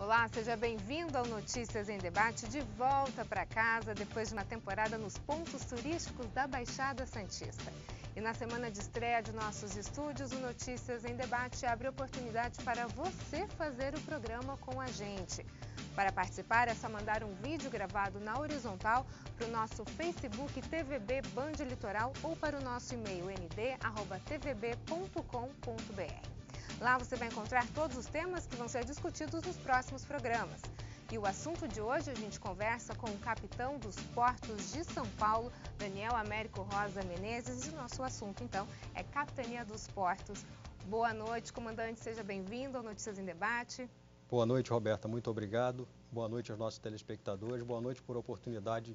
Olá, seja bem-vindo ao Notícias em Debate, de volta para casa depois de uma temporada nos pontos turísticos da Baixada Santista. E na semana de estreia de nossos estúdios, o Notícias em Debate abre oportunidade para você fazer o programa com a gente. Para participar é só mandar um vídeo gravado na horizontal para o nosso Facebook TVB Band Litoral ou para o nosso e-mail nd@tvb.com.br. Lá você vai encontrar todos os temas que vão ser discutidos nos próximos programas. E o assunto de hoje a gente conversa com o capitão dos Portos de São Paulo, Daniel Américo Rosa Menezes, e o nosso assunto então é Capitania dos Portos. Boa noite, comandante, seja bem-vindo ao Notícias em Debate. Boa noite, Roberta, muito obrigado. Boa noite aos nossos telespectadores, boa noite por a oportunidade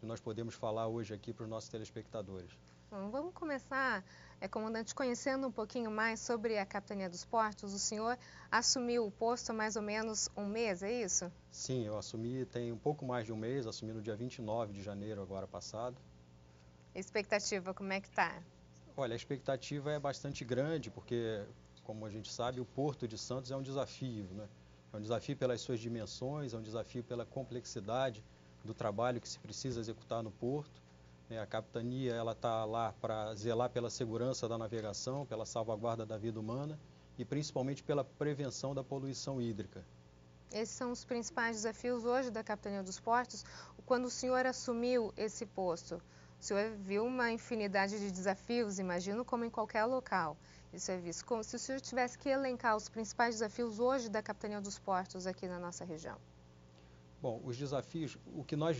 de nós podermos falar hoje aqui para os nossos telespectadores. Bom, vamos começar, comandante, conhecendo um pouquinho mais sobre a Capitania dos Portos. O senhor assumiu o posto há mais ou menos um mês, é isso? Sim, eu assumi tem um pouco mais de um mês, assumi no dia 29 de janeiro agora passado. Expectativa, como é que está? Olha, a expectativa é bastante grande, porque, como a gente sabe, o Porto de Santos é um desafio, né? É um desafio pelas suas dimensões, é um desafio pela complexidade do trabalho que se precisa executar no porto. A capitania ela está lá para zelar pela segurança da navegação, pela salvaguarda da vida humana e principalmente pela prevenção da poluição hídrica. Esses são os principais desafios hoje da Capitania dos Portos. Quando o senhor assumiu esse posto, o senhor viu uma infinidade de desafios, imagino, como em qualquer local de serviço. Como se o senhor tivesse que elencar os principais desafios hoje da Capitania dos Portos aqui na nossa região. Bom, os desafios, o que nós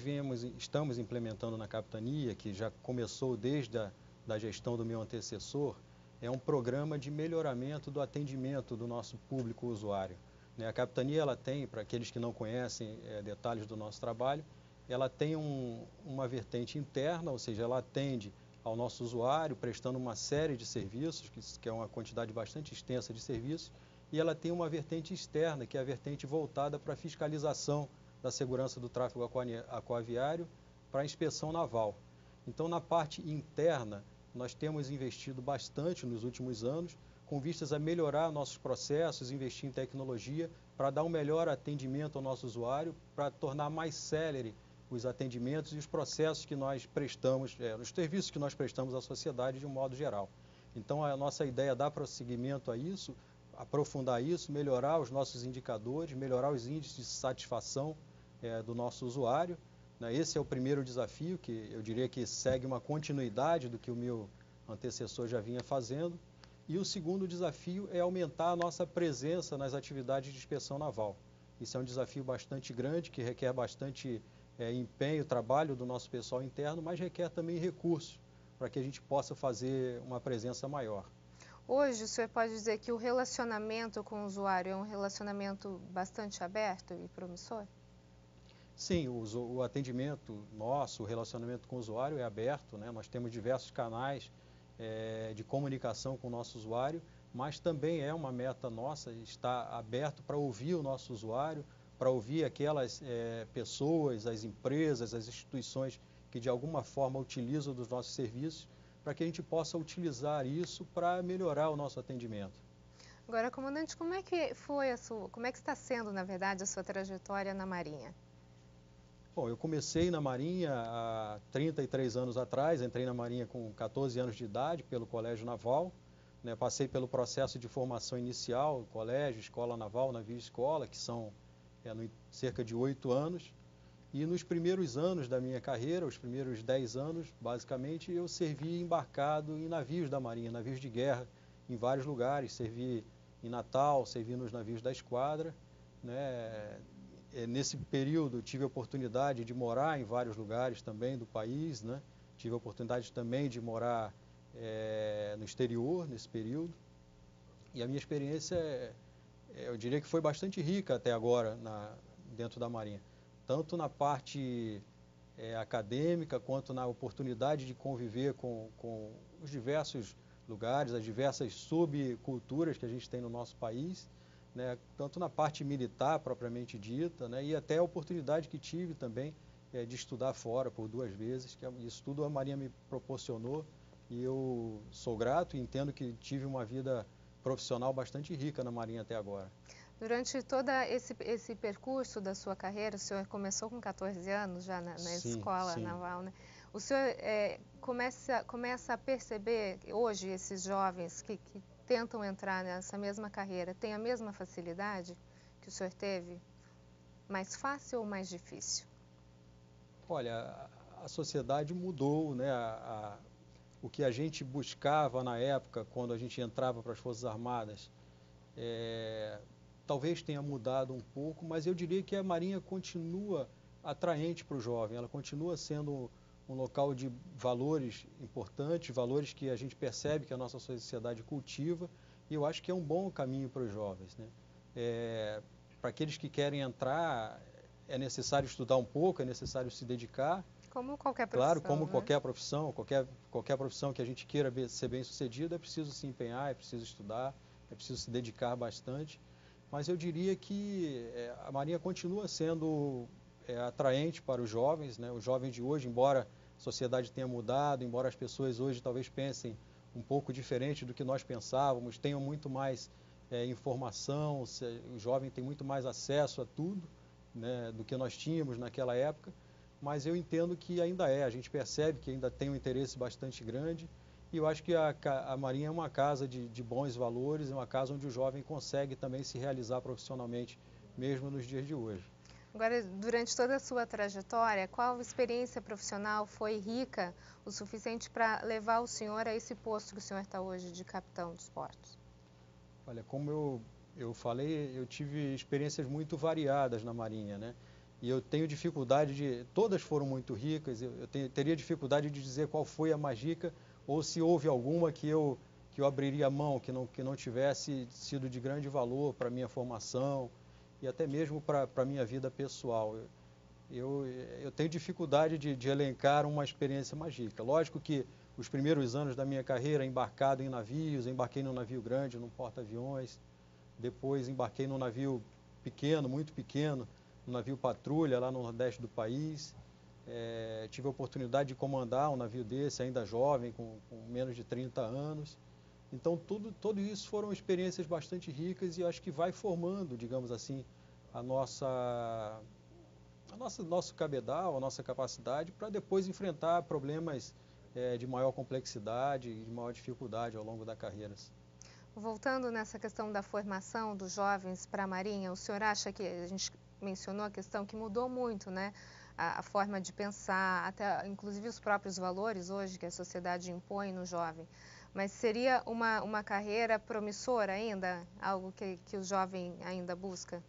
estamos implementando na capitania, que já começou desde da gestão do meu antecessor, é um programa de melhoramento do atendimento do nosso público usuário. A capitania ela tem, para aqueles que não conhecem detalhes do nosso trabalho, ela tem uma vertente interna, ou seja, ela atende ao nosso usuário, prestando uma série de serviços, que é uma quantidade bastante extensa de serviços, e ela tem uma vertente externa, que é a vertente voltada para a fiscalização da segurança do tráfego aquaviário para a inspeção naval. Então, na parte interna, nós temos investido bastante nos últimos anos, com vistas a melhorar nossos processos, investir em tecnologia, para dar um melhor atendimento ao nosso usuário, para tornar mais célere os atendimentos e os processos que nós prestamos, os serviços que nós prestamos à sociedade de um modo geral. Então, a nossa ideia é dar prosseguimento a isso, aprofundar isso, melhorar os nossos indicadores, melhorar os índices de satisfação do nosso usuário. Esse é o primeiro desafio, que eu diria que segue uma continuidade do que o meu antecessor já vinha fazendo. E o segundo desafio é aumentar a nossa presença nas atividades de inspeção naval. Isso é um desafio bastante grande, que requer bastante empenho, trabalho do nosso pessoal interno, mas requer também recursos para que a gente possa fazer uma presença maior. Hoje, o senhor pode dizer que o relacionamento com o usuário é um relacionamento bastante aberto e promissor? Sim, o atendimento nosso, o relacionamento com o usuário é aberto, né? Nós temos diversos canais de comunicação com o nosso usuário, mas também é uma meta nossa estar aberto para ouvir o nosso usuário, para ouvir aquelas pessoas, as empresas, as instituições que de alguma forma utilizam dos nossos serviços, para que a gente possa utilizar isso para melhorar o nosso atendimento. Agora, comandante, como é que está sendo, na verdade, a sua trajetória na Marinha? Bom, eu comecei na Marinha há 33 anos atrás, entrei na Marinha com 14 anos de idade pelo Colégio Naval, passei pelo processo de formação inicial, colégio, escola naval, navio escola, que são cerca de 8 anos, e nos primeiros anos da minha carreira, os primeiros 10 anos, basicamente, eu servi embarcado em navios da Marinha, navios de guerra, em vários lugares, servi em Natal, servi nos navios da esquadra, Nesse período tive a oportunidade de morar em vários lugares também do país, Tive a oportunidade também de morar no exterior nesse período. E a minha experiência, eu diria que foi bastante rica até agora dentro da Marinha. Tanto na parte acadêmica, quanto na oportunidade de conviver com os diversos lugares, as diversas subculturas que a gente tem no nosso país, tanto na parte militar propriamente dita, e até a oportunidade que tive também de estudar fora por 2 vezes, que isso tudo a Marinha me proporcionou, e eu sou grato e entendo que tive uma vida profissional bastante rica na Marinha até agora. Durante todo esse percurso da sua carreira, o senhor começou com 14 anos já na escola naval, né? O senhor começa a perceber hoje esses jovens que tentam entrar nessa mesma carreira, têm a mesma facilidade que o senhor teve? Mais fácil ou mais difícil? Olha, a sociedade mudou, né? O que a gente buscava na época, quando a gente entrava para as Forças Armadas, talvez tenha mudado um pouco, mas eu diria que a Marinha continua atraente para o jovem, ela continua sendo um local de valores importantes, valores que a gente percebe que a nossa sociedade cultiva, e eu acho que é um bom caminho para os jovens, né? Para aqueles que querem entrar, é necessário estudar um pouco, é necessário se dedicar. Como qualquer profissão, claro, como né? qualquer profissão, qualquer profissão que a gente queira ser bem-sucedido, é preciso se empenhar, é preciso estudar, é preciso se dedicar bastante. Mas eu diria que a Marinha continua sendo atraente para os jovens, né? Os jovens de hoje, embora a sociedade tenha mudado, embora as pessoas hoje talvez pensem um pouco diferente do que nós pensávamos, tenham muito mais informação, o jovem tem muito mais acesso a tudo, né, do que nós tínhamos naquela época, mas eu entendo que ainda a gente percebe que ainda tem um interesse bastante grande, e eu acho que a Marinha é uma casa de bons valores, é uma casa onde o jovem consegue também se realizar profissionalmente, mesmo nos dias de hoje. Agora, durante toda a sua trajetória, qual experiência profissional foi rica o suficiente para levar o senhor a esse posto que o senhor está hoje de capitão dos portos? Olha, como eu falei, eu tive experiências muito variadas na Marinha, né? E eu tenho dificuldade todas foram muito ricas, teria dificuldade de dizer qual foi a mais rica, ou se houve alguma que eu abriria a mão, que não tivesse sido de grande valor para a minha formação e até mesmo para a minha vida pessoal. Eu tenho dificuldade de elencar uma experiência mais rica. Lógico que os primeiros anos da minha carreira, embarcado em navios, embarquei num navio grande, num porta-aviões, depois embarquei num navio pequeno, muito pequeno, um navio patrulha lá no nordeste do país. Tive a oportunidade de comandar um navio desse, ainda jovem, com menos de 30 anos. Então, tudo isso foram experiências bastante ricas e eu acho que vai formando, digamos assim, nosso cabedal, a nossa capacidade para depois enfrentar problemas de maior complexidade e de maior dificuldade ao longo da carreira. Voltando nessa questão da formação dos jovens para a Marinha, o senhor acha que, a gente mencionou a questão que mudou muito, né? A forma de pensar, até inclusive os próprios valores hoje que a sociedade impõe no jovem. Mas seria uma carreira promissora ainda? Algo que o jovem ainda busca?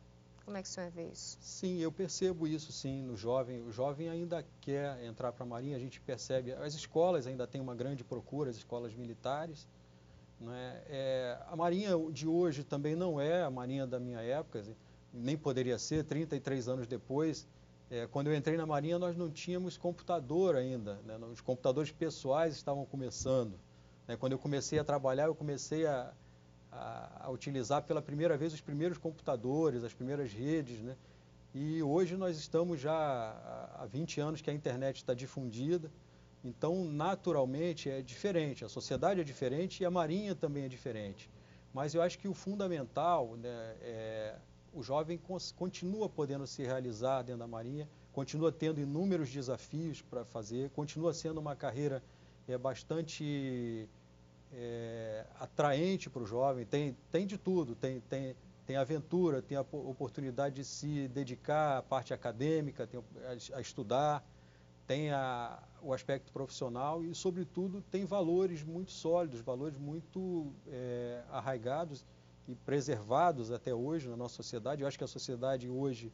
Como é que o senhor vê isso? Sim, eu percebo isso sim no jovem. O jovem ainda quer entrar para a Marinha, a gente percebe. As escolas ainda têm uma grande procura, as escolas militares. Né? A Marinha de hoje também não é a Marinha da minha época, nem poderia ser, 33 anos depois. Quando eu entrei na Marinha, nós não tínhamos computador ainda, né? Os computadores pessoais estavam começando. Né? Quando eu comecei a trabalhar, eu comecei a utilizar pela primeira vez os primeiros computadores, as primeiras redes, né? E hoje nós estamos já há 20 anos que a internet está difundida, então naturalmente é diferente, a sociedade é diferente e a Marinha também é diferente. Mas eu acho que o fundamental, né, o jovem continua podendo se realizar dentro da Marinha, continua tendo inúmeros desafios para fazer, continua sendo uma carreira bastante atraente para o jovem, tem de tudo, tem aventura, tem a oportunidade de se dedicar à parte acadêmica, a estudar, tem o aspecto profissional e, sobretudo, tem valores muito sólidos, valores muito arraigados e preservados até hoje na nossa sociedade. Eu acho que a sociedade hoje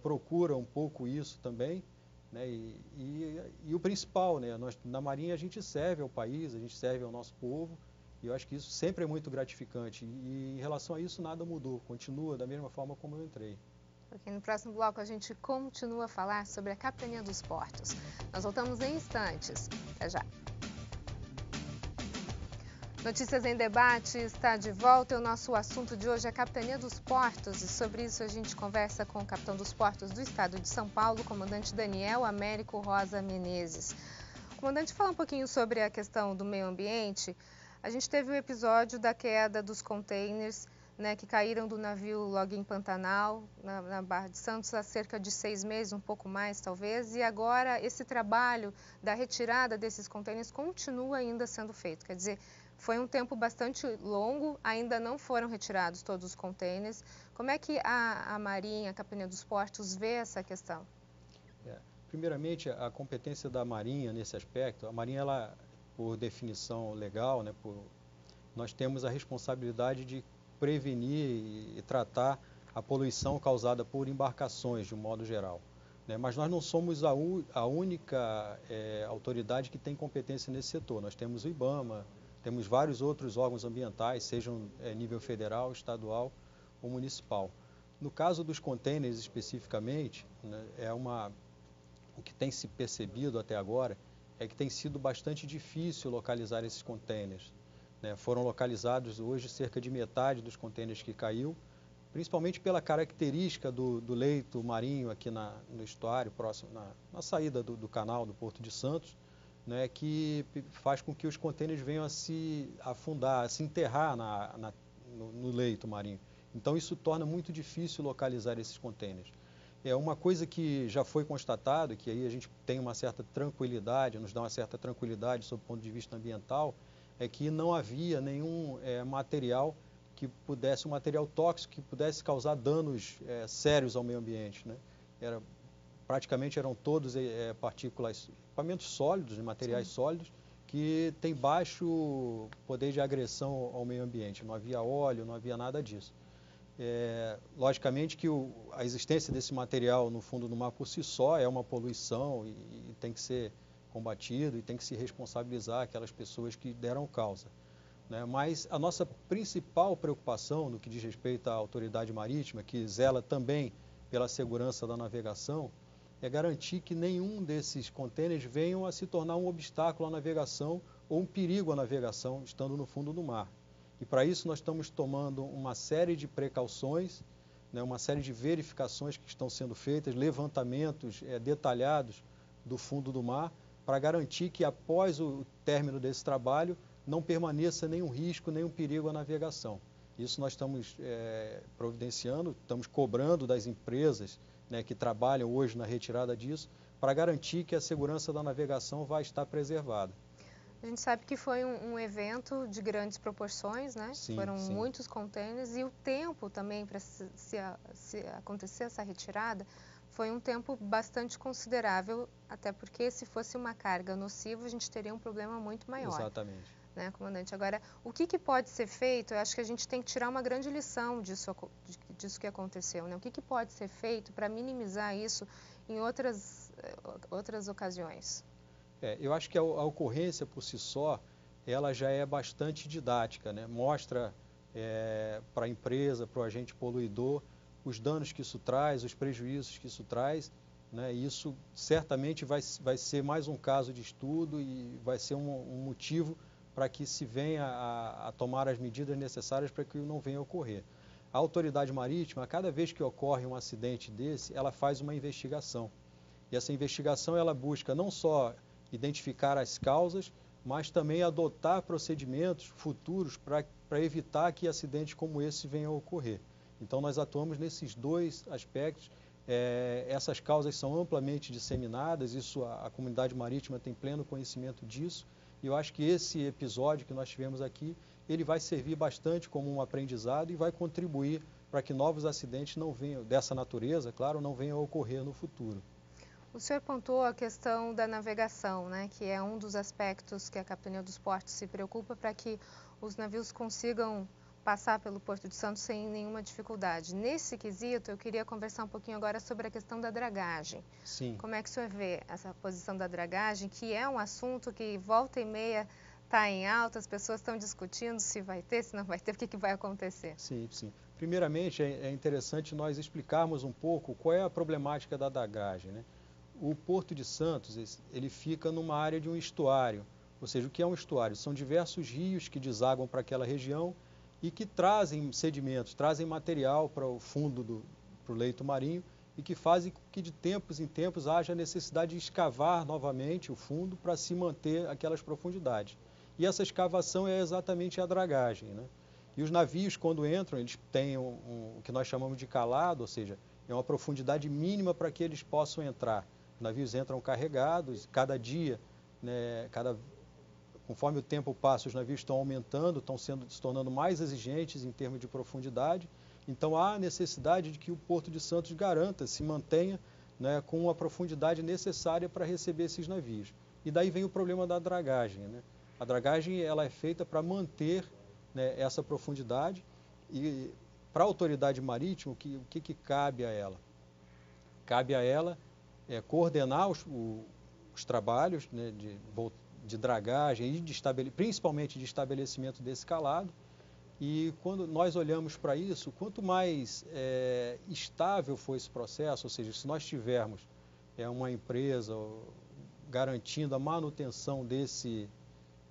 procura um pouco isso também. Né? E o principal, né? Na Marinha a gente serve ao país, a gente serve ao nosso povo, e eu acho que isso sempre é muito gratificante. E em relação a isso nada mudou, continua da mesma forma como eu entrei. Porque no próximo bloco a gente continua a falar sobre a Capitania dos Portos. Nós voltamos em instantes. Até já. Notícias em Debate está de volta e o nosso assunto de hoje é a Capitania dos Portos, e sobre isso a gente conversa com o capitão dos portos do estado de São Paulo, o comandante Daniel Américo Rosa Menezes. Comandante, fala um pouquinho sobre a questão do meio ambiente. A gente teve o episódio da queda dos containers né, que caíram do navio Login Pantanal, na Barra de Santos, há cerca de 6 meses, um pouco mais talvez, e agora esse trabalho da retirada desses contêineres continua ainda sendo feito. Quer dizer, foi um tempo bastante longo, ainda não foram retirados todos os contêineres. Como é que a Marinha, a Capitania dos Portos, vê essa questão? Primeiramente, a competência da Marinha nesse aspecto, a Marinha, ela, por definição legal, né, nós temos a responsabilidade de prevenir e tratar a poluição causada por embarcações, de um modo geral, né? Mas nós não somos a única autoridade que tem competência nesse setor. Nós temos o IBAMA, temos vários outros órgãos ambientais, sejam nível federal, estadual ou municipal. No caso dos contêineres especificamente, né, o que tem se percebido até agora é que tem sido bastante difícil localizar esses contêineres, né? Foram localizados hoje cerca de metade dos contêineres que caiu, principalmente pela característica do leito marinho aqui no estuário, próximo, na saída do canal do Porto de Santos, né, que faz com que os contêineres venham a se afundar, a se enterrar no leito marinho. Então isso torna muito difícil localizar esses contêineres. É uma coisa que já foi constatado, que aí a gente tem uma certa tranquilidade, nos dá uma certa tranquilidade sob o ponto de vista ambiental, é que não havia nenhum material que pudesse, um material tóxico que pudesse causar danos sérios ao meio ambiente, né? Praticamente eram todos partículas, equipamentos sólidos, materiais sólidos, que têm baixo poder de agressão ao meio ambiente. Não havia óleo, não havia nada disso. Logicamente que a existência desse material no fundo do mar por si só é uma poluição e tem que ser combatido e tem que se responsabilizar aquelas pessoas que deram causa, né? Mas a nossa principal preocupação no que diz respeito à autoridade marítima, que zela também pela segurança da navegação, é garantir que nenhum desses contêineres venham a se tornar um obstáculo à navegação ou um perigo à navegação estando no fundo do mar. E para isso nós estamos tomando uma série de precauções, né, uma série de verificações que estão sendo feitas, levantamentos detalhados do fundo do mar, para garantir que após o término desse trabalho não permaneça nenhum risco, nenhum perigo à navegação. Isso nós estamos providenciando, estamos cobrando das empresas, né, que trabalham hoje na retirada disso, para garantir que a segurança da navegação vai estar preservada. A gente sabe que foi um evento de grandes proporções, né? Sim, foram sim. muitos contêineres e o tempo também para se acontecer essa retirada foi um tempo bastante considerável, até porque se fosse uma carga nociva a gente teria um problema muito maior. Exatamente. Né, comandante? Agora, o que pode ser feito? Eu acho que a gente tem que tirar uma grande lição disso que aconteceu, né? O que pode ser feito para minimizar isso em outras ocasiões? Eu acho que a ocorrência por si só, ela já é bastante didática, né? Mostra para a empresa, para o agente poluidor, os danos que isso traz, os prejuízos que isso traz, né? E isso certamente vai ser mais um caso de estudo e vai ser um motivo para que se venha a tomar as medidas necessárias para que não venha a ocorrer. A autoridade marítima, cada vez que ocorre um acidente desse, ela faz uma investigação. E essa investigação ela busca não só identificar as causas, mas também adotar procedimentos futuros para evitar que acidentes como esse venham a ocorrer. Então nós atuamos nesses dois aspectos. Essas causas são amplamente disseminadas, isso a comunidade marítima tem pleno conhecimento disso, e eu acho que esse episódio que nós tivemos aqui, ele vai servir bastante como um aprendizado e vai contribuir para que novos acidentes não venham, dessa natureza, claro, não venham a ocorrer no futuro. O senhor pontuou a questão da navegação, né, que é um dos aspectos que a Capitania dos Portos se preocupa para que os navios consigam passar pelo Porto de Santos sem nenhuma dificuldade. Nesse quesito, eu queria conversar um pouquinho agora sobre a questão da dragagem. Sim. Como é que o senhor vê essa posição da dragagem, que é um assunto que volta e meia está em alta, as pessoas estão discutindo se vai ter, se não vai ter, o que vai acontecer? Sim, sim. Primeiramente, é interessante nós explicarmos um pouco qual é a problemática da dragagem, né? O Porto de Santos, ele fica numa área de um estuário, ou seja, o que é um estuário? São diversos rios que desaguam para aquela região e que trazem sedimentos, trazem material para o fundo para o leito marinho e que fazem com que de tempos em tempos haja necessidade de escavar novamente o fundo para se manter aquelas profundidades. E essa escavação é exatamente a dragagem, né? E os navios, quando entram, eles têm o que nós chamamos de calado, ou seja, é uma profundidade mínima para que eles possam entrar. Os navios entram carregados, cada dia, né, conforme o tempo passa, os navios estão aumentando, se tornando mais exigentes em termos de profundidade. Então há necessidade de que o Porto de Santos se mantenha, né, com a profundidade necessária para receber esses navios. E daí vem o problema da dragagem, né? A dragagem ela é feita para manter, né, essa profundidade, e para a autoridade marítima, o que cabe a ela? Cabe a ela coordenar os trabalhos, né, de dragagem e principalmente de estabelecimento desse calado. E quando nós olhamos para isso, quanto mais estável for esse processo, ou seja, se nós tivermos uma empresa garantindo a manutenção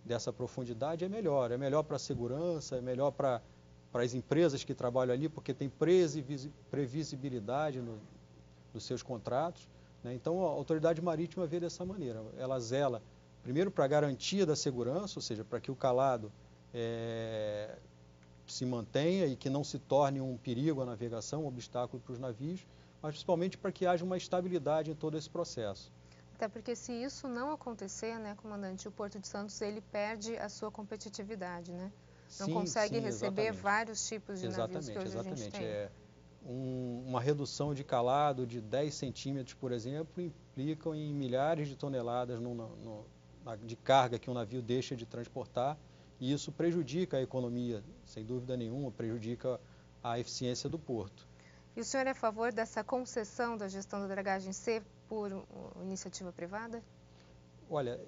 dessa profundidade, é melhor. É melhor para a segurança, é melhor para as empresas que trabalham ali, porque tem previsibilidade nos seus contratos, né? Então, a autoridade marítima vê dessa maneira. Ela zela, primeiro, para a garantia da segurança, ou seja, para que o calado se mantenha e que não se torne um perigo à navegação, um obstáculo para os navios, mas principalmente para que haja uma estabilidade em todo esse processo. Até porque se isso não acontecer, né, comandante, o Porto de Santos ele perde a sua competitividade, né? Não consegue receber vários tipos de navios que hoje a gente tem. Uma redução de calado de 10 centímetros, por exemplo, implicam em milhares de toneladas de carga que um navio deixa de transportar, e isso prejudica a economia, sem dúvida nenhuma, prejudica a eficiência do porto. E o senhor é a favor dessa concessão da gestão da dragagem ser por iniciativa privada? Olha,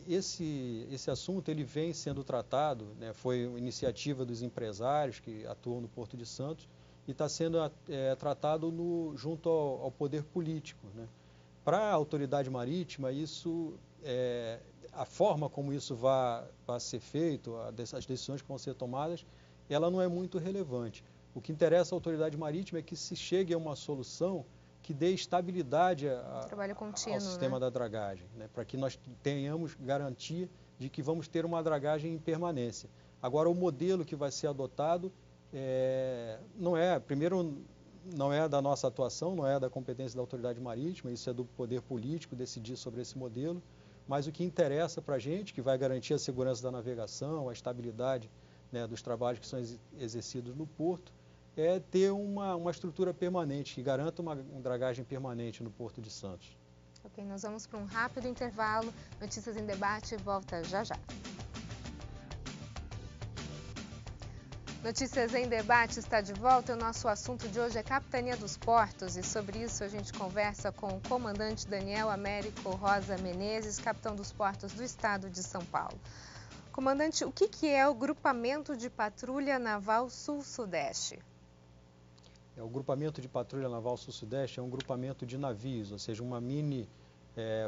esse assunto ele vem sendo tratado, né, foi uma iniciativa dos empresários que atuam no Porto de Santos e está sendo tratado junto ao poder político, né? Para a autoridade marítima, a forma como isso vai ser feito, as decisões que vão ser tomadas, ela não é muito relevante. O que interessa à autoridade marítima é que se chegue a uma solução que dê estabilidade ao sistema, né, da dragagem, né, para que nós tenhamos garantia de que vamos ter uma dragagem em permanência. Agora, o modelo que vai ser adotado não é da nossa atuação, não é da competência da autoridade marítima, isso é do poder político decidir sobre esse modelo, mas o que interessa para a gente, que vai garantir a segurança da navegação, a estabilidade, né, dos trabalhos que são exercidos no porto, é ter uma estrutura permanente, que garanta uma dragagem permanente no Porto de Santos. Ok, nós vamos para um rápido intervalo. Notícias em Debate volta já já. Notícias em Debate está de volta. O nosso assunto de hoje é Capitania dos Portos e sobre isso a gente conversa com o comandante Daniel Américo Rosa Menezes, capitão dos portos do estado de São Paulo. Comandante, o que é o Grupamento de Patrulha Naval Sul-Sudeste? O Grupamento de Patrulha Naval Sul-Sudeste é um grupamento de navios, ou seja, uma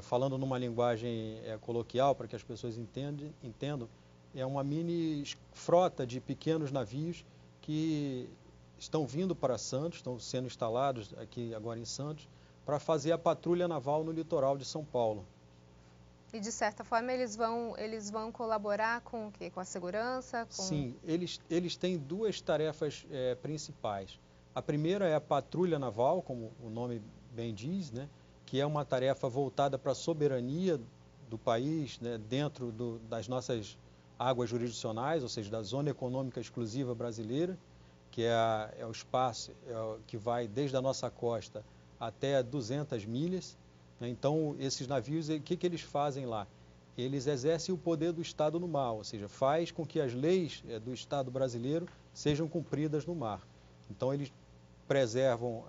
falando numa linguagem coloquial para que as pessoas entendam, é uma mini frota de pequenos navios que estão vindo para Santos, estão sendo instalados aqui agora em Santos, para fazer a patrulha naval no litoral de São Paulo. E de certa forma eles vão colaborar com o quê? Com a segurança? Sim, eles têm duas tarefas principais. A primeira é a patrulha naval, como o nome bem diz, né, que é uma tarefa voltada para a soberania do país, né, dentro das nossas águas jurisdicionais, ou seja, da Zona Econômica Exclusiva Brasileira, que é o espaço que vai desde a nossa costa até 200 milhas. Né. Então, esses navios, o que eles fazem lá? Eles exercem o poder do Estado no mar, ou seja, faz com que as leis do Estado brasileiro sejam cumpridas no mar. Então, eles preservam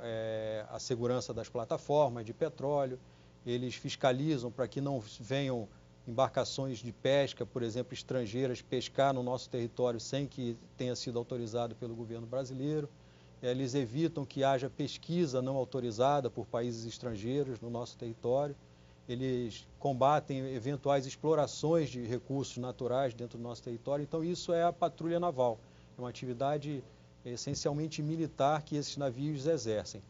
a segurança das plataformas de petróleo, eles fiscalizam para que não venham embarcações de pesca, por exemplo, estrangeiras, pescar no nosso território sem que tenha sido autorizado pelo governo brasileiro. Eles evitam que haja pesquisa não autorizada por países estrangeiros no nosso território. Eles combatem eventuais explorações de recursos naturais dentro do nosso território. Então, isso é a patrulha naval. É uma atividade essencialmente militar que esses navios exercem.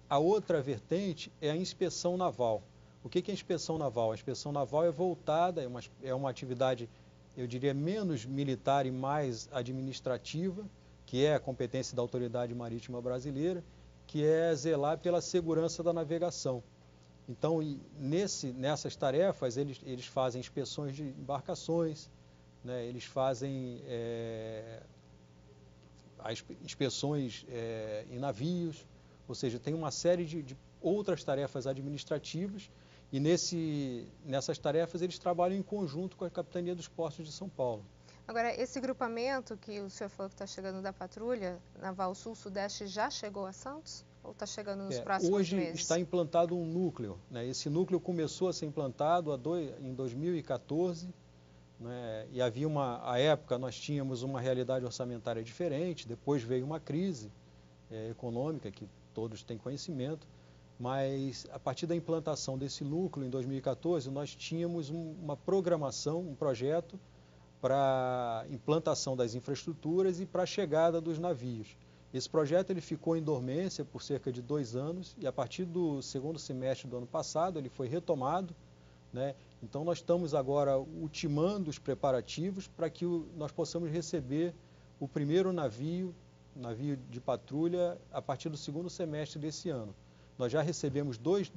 A outra vertente é a inspeção naval. O que é a inspeção naval? A inspeção naval é voltada, é uma atividade, eu diria, menos militar e mais administrativa, que é a competência da Autoridade Marítima Brasileira, que é zelar pela segurança da navegação. Então, nessas tarefas, eles fazem inspeções de embarcações, né, eles fazem as inspeções em navios, ou seja, tem uma série de outras tarefas administrativas e nessas tarefas eles trabalham em conjunto com a Capitania dos Portos de São Paulo. Agora, esse grupamento que o senhor falou que está chegando da patrulha Naval Sul-Sudeste já chegou a Santos? Ou está chegando nos próximos meses? Hoje está implantado um núcleo, né? Esse núcleo começou a ser implantado em 2014, né? E havia à época nós tínhamos uma realidade orçamentária diferente, depois veio uma crise econômica, que todos têm conhecimento, mas a partir da implantação desse núcleo em 2014, nós tínhamos uma programação, um projeto para implantação das infraestruturas e para a chegada dos navios. Esse projeto ele ficou em dormência por cerca de 2 anos e a partir do segundo semestre do ano passado ele foi retomado, né? Então nós estamos agora ultimando os preparativos para que nós possamos receber o primeiro navio de patrulha a partir do segundo semestre desse ano. Nós já recebemos duas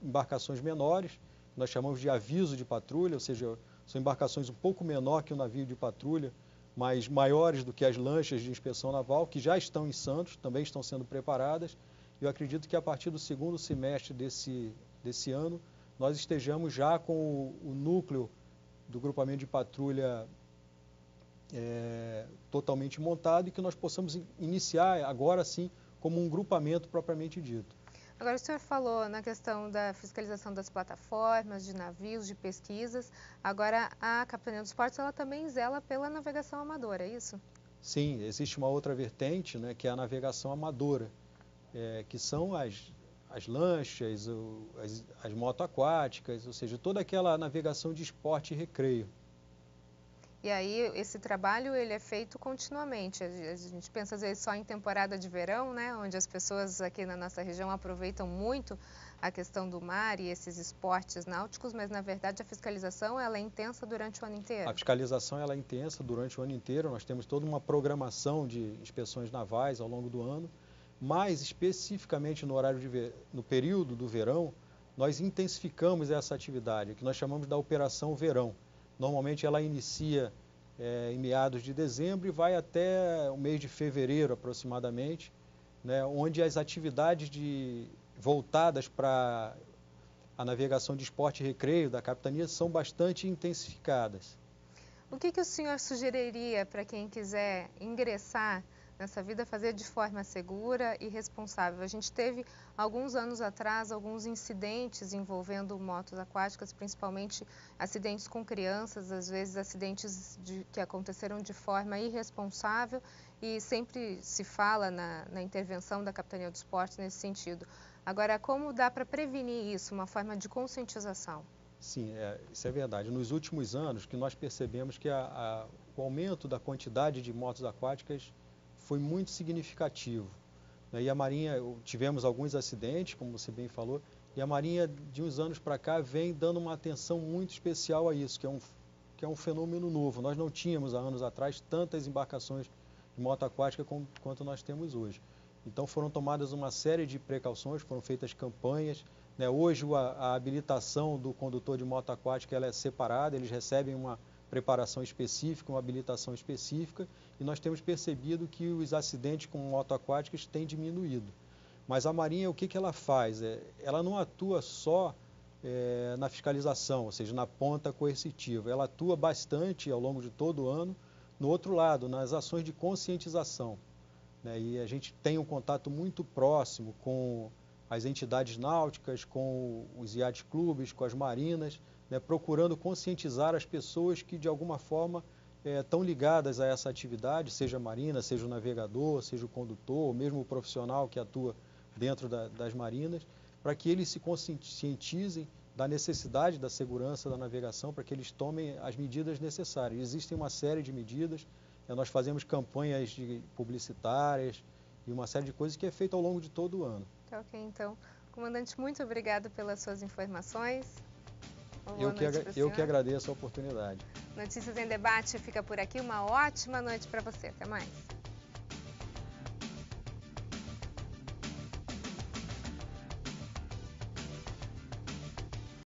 embarcações menores, nós chamamos de aviso de patrulha, ou seja, são embarcações um pouco menor que o navio de patrulha, mas maiores do que as lanchas de inspeção naval, que já estão em Santos, também estão sendo preparadas. Eu acredito que a partir do segundo semestre desse ano, nós estejamos já com o núcleo do grupamento de patrulha totalmente montado e que nós possamos iniciar agora sim como um grupamento propriamente dito. Agora, o senhor falou na questão da fiscalização das plataformas, de navios, de pesquisas. Agora, a Capitania dos Portos ela também zela pela navegação amadora, é isso? Sim, existe uma outra vertente, né, que é a navegação amadora, que são as lanchas, as motoaquáticas, ou seja, toda aquela navegação de esporte e recreio. E aí, esse trabalho ele é feito continuamente. A gente pensa às vezes só em temporada de verão, né, onde as pessoas aqui na nossa região aproveitam muito a questão do mar e esses esportes náuticos, mas na verdade a fiscalização ela é intensa durante o ano inteiro. A fiscalização ela é intensa durante o ano inteiro. Nós temos toda uma programação de inspeções navais ao longo do ano, mas especificamente no período do verão, nós intensificamos essa atividade, que nós chamamos da Operação Verão. Normalmente ela inicia em meados de dezembro e vai até o mês de fevereiro aproximadamente, né, onde as atividades voltadas para a navegação de esporte e recreio da capitania são bastante intensificadas. O que o senhor sugeriria para quem quiser ingressar nessa vida, fazer de forma segura e responsável? A gente teve, alguns anos atrás, alguns incidentes envolvendo motos aquáticas, principalmente acidentes com crianças, às vezes acidentes que aconteceram de forma irresponsável e sempre se fala na intervenção da Capitania dos Portos nesse sentido. Agora, como dá para prevenir isso, uma forma de conscientização? Sim, isso é verdade. Nos últimos anos que nós percebemos que o aumento da quantidade de motos aquáticas foi muito significativo. E a Marinha, tivemos alguns acidentes, como você bem falou, e a Marinha, de uns anos para cá, vem dando uma atenção muito especial a isso, que é um fenômeno novo. Nós não tínhamos, há anos atrás, tantas embarcações de moto aquática quanto nós temos hoje. Então, foram tomadas uma série de precauções, foram feitas campanhas. Hoje, a habilitação do condutor de moto aquática ela é separada, eles recebem uma preparação específica, uma habilitação específica, e nós temos percebido que os acidentes com moto aquáticas têm diminuído. Mas a Marinha, o que ela faz? Ela não atua só na fiscalização, ou seja, na ponta coercitiva, ela atua bastante ao longo de todo o ano, no outro lado, nas ações de conscientização. E a gente tem um contato muito próximo com as entidades náuticas, com os yacht clubes, com as marinas, procurando conscientizar as pessoas que, de alguma forma, estão ligadas a essa atividade, seja a marina, seja o navegador, seja o condutor, ou mesmo o profissional que atua dentro das marinas, para que eles se conscientizem da necessidade da segurança da navegação, para que eles tomem as medidas necessárias. Existem uma série de medidas, nós fazemos campanhas publicitárias e uma série de coisas que é feita ao longo de todo o ano. Tá ok, então. Comandante, muito obrigado pelas suas informações. Eu que agradeço a oportunidade. Notícias em Debate fica por aqui. Uma ótima noite para você. Até mais.